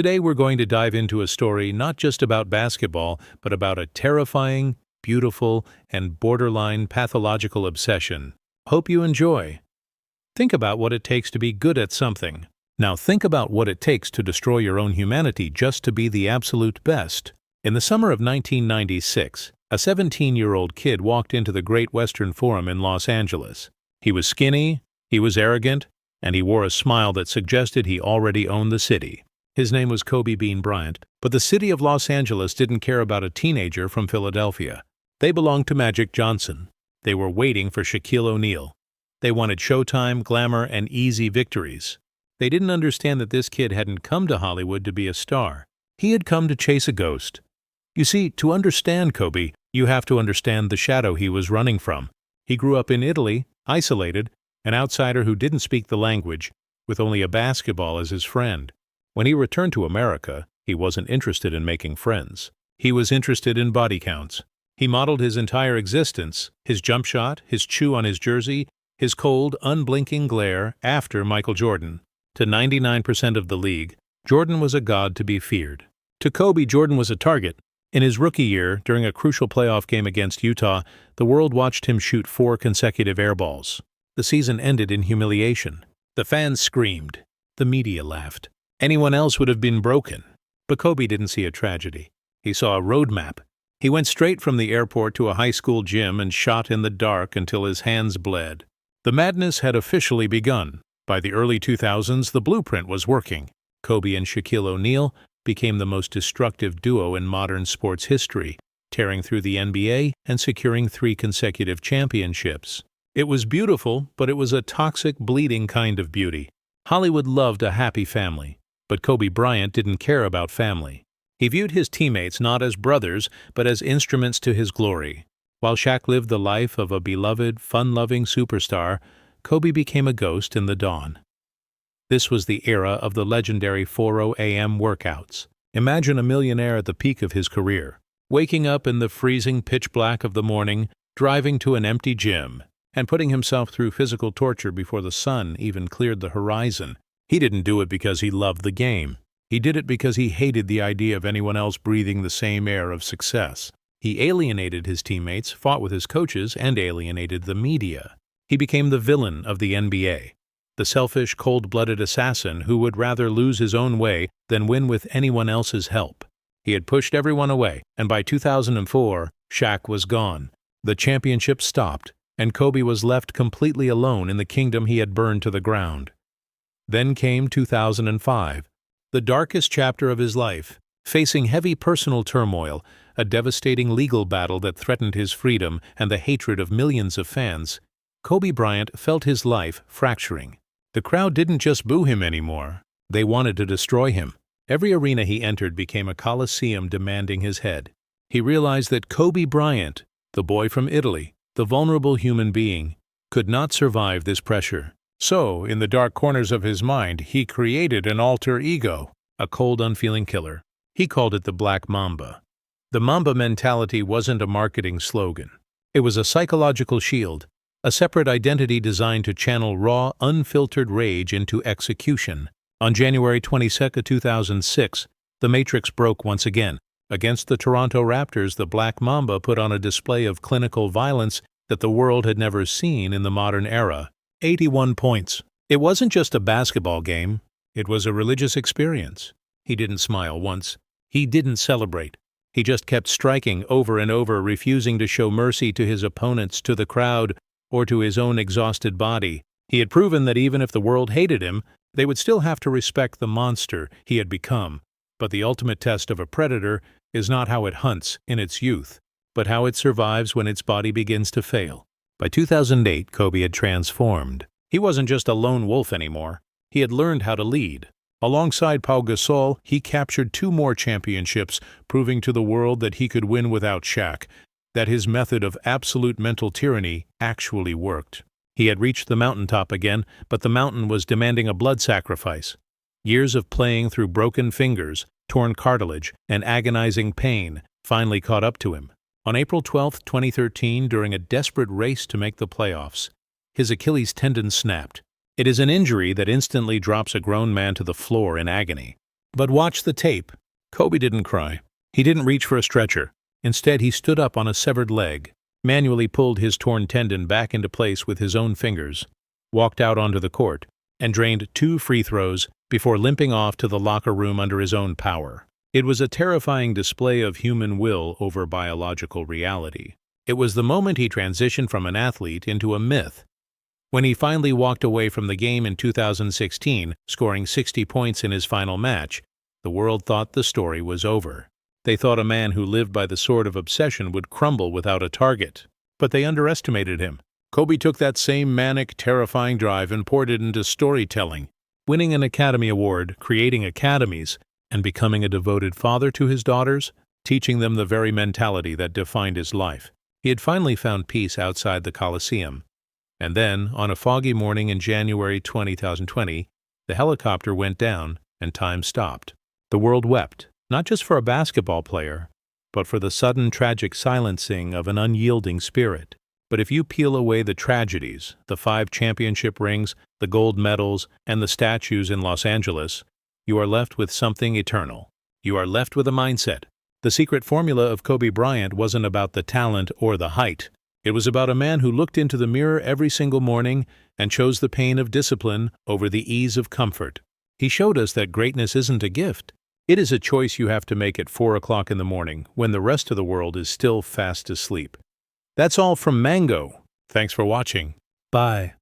Today we're going to dive into a story not just about basketball, but about a terrifying, beautiful, and borderline pathological obsession. Hope you enjoy. Think about what it takes to be good at something. Now think about what it takes to destroy your own humanity just to be the absolute best. In the summer of 1996, a 17-year-old kid walked into the Great Western Forum in Los Angeles. He was skinny, he was arrogant, and he wore a smile that suggested he already owned the city. His name was Kobe Bryant, but the city of Los Angeles didn't care about a teenager from Philadelphia. They belonged to Magic Johnson. They were waiting for Shaquille O'Neal. They wanted showtime, glamour, and easy victories. They didn't understand that this kid hadn't come to Hollywood to be a star. He had come to chase a ghost. You see, to understand Kobe, you have to understand the shadow he was running from. He grew up in Italy, isolated, an outsider who didn't speak the language, with only a basketball as his friend. When he returned to America, he wasn't interested in making friends. He was interested in body counts. He modeled his entire existence, his jump shot, his chew on his jersey, his cold, unblinking glare after Michael Jordan. To 99% of the league, Jordan was a god to be feared. To Kobe, Jordan was a target. In his rookie year, during a crucial playoff game against Utah, the world watched him shoot 4 consecutive airballs. The season ended in humiliation. The fans screamed. The media laughed. Anyone else would have been broken. But Kobe didn't see a tragedy. He saw a roadmap. He went straight from the airport to a high school gym and shot in the dark until his hands bled. The madness had officially begun. By the early 2000s, the blueprint was working. Kobe and Shaquille O'Neal became the most destructive duo in modern sports history, tearing through the NBA and securing 3 consecutive championships. It was beautiful, but it was a toxic, bleeding kind of beauty. Hollywood loved a happy family. But Kobe Bryant didn't care about family. He viewed his teammates not as brothers, but as instruments to his glory. While Shaq lived the life of a beloved, fun-loving superstar, Kobe became a ghost in the dawn. This was the era of the legendary 4:00 a.m. workouts. Imagine a millionaire at the peak of his career, waking up in the freezing pitch black of the morning, driving to an empty gym, and putting himself through physical torture before the sun even cleared the horizon. He didn't do it because he loved the game. He did it because he hated the idea of anyone else breathing the same air of success. He alienated his teammates, fought with his coaches, and alienated the media. He became the villain of the NBA, the selfish, cold-blooded assassin who would rather lose his own way than win with anyone else's help. He had pushed everyone away, and by 2004, Shaq was gone. The championship stopped, and Kobe was left completely alone in the kingdom he had burned to the ground. Then came 2005, the darkest chapter of his life. Facing heavy personal turmoil, a devastating legal battle that threatened his freedom, and the hatred of millions of fans, Kobe Bryant felt his life fracturing. The crowd didn't just boo him anymore. They wanted to destroy him. Every arena he entered became a coliseum demanding his head. He realized that Kobe Bryant, the boy from Italy, the vulnerable human being, could not survive this pressure. So, in the dark corners of his mind, he created an alter ego, a cold, unfeeling killer. He called it the Black Mamba. The Mamba Mentality wasn't a marketing slogan. It was a psychological shield, a separate identity designed to channel raw, unfiltered rage into execution. On January 22, 2006, the Matrix broke once again. Against the Toronto Raptors, the Black Mamba put on a display of clinical violence that the world had never seen in the modern era. 81 points. It wasn't just a basketball game. It was a religious experience. He didn't smile once. He didn't celebrate. He just kept striking over and over, refusing to show mercy to his opponents, to the crowd, or to his own exhausted body. He had proven that even if the world hated him, they would still have to respect the monster he had become. But the ultimate test of a predator is not how it hunts in its youth, but how it survives when its body begins to fail. By 2008, Kobe had transformed. He wasn't just a lone wolf anymore. He had learned how to lead. Alongside Pau Gasol, he captured 2 more championships, proving to the world that he could win without Shaq, that his method of absolute mental tyranny actually worked. He had reached the mountaintop again, but the mountain was demanding a blood sacrifice. Years of playing through broken fingers, torn cartilage, and agonizing pain finally caught up to him. On April 12, 2013, during a desperate race to make the playoffs, his Achilles tendon snapped. It is an injury that instantly drops a grown man to the floor in agony. But watch the tape. Kobe didn't cry. He didn't reach for a stretcher. Instead, he stood up on a severed leg, manually pulled his torn tendon back into place with his own fingers, walked out onto the court, and drained 2 free throws before limping off to the locker room under his own power. It was a terrifying display of human will over biological reality. It was the moment he transitioned from an athlete into a myth. When he finally walked away from the game in 2016, scoring 60 points in his final match, the world thought the story was over. They thought a man who lived by the sword of obsession would crumble without a target. But they underestimated him. Kobe took that same manic, terrifying drive and poured it into storytelling, winning an Academy Award, creating academies, and becoming a devoted father to his daughters, teaching them the very mentality that defined his life. He had finally found peace outside the Coliseum. And then, on a foggy morning in January 2020, the helicopter went down and time stopped. The world wept, not just for a basketball player, but for the sudden tragic silencing of an unyielding spirit. But if you peel away the tragedies, the 5 championship rings, the gold medals, and the statues in Los Angeles, you are left with something eternal. You are left with a mindset. The secret formula of Kobe Bryant wasn't about the talent or the height. It was about a man who looked into the mirror every single morning and chose the pain of discipline over the ease of comfort. He showed us that greatness isn't a gift. It is a choice you have to make at 4 o'clock in the morning when the rest of the world is still fast asleep. That's all from Mango. Thanks for watching. Bye.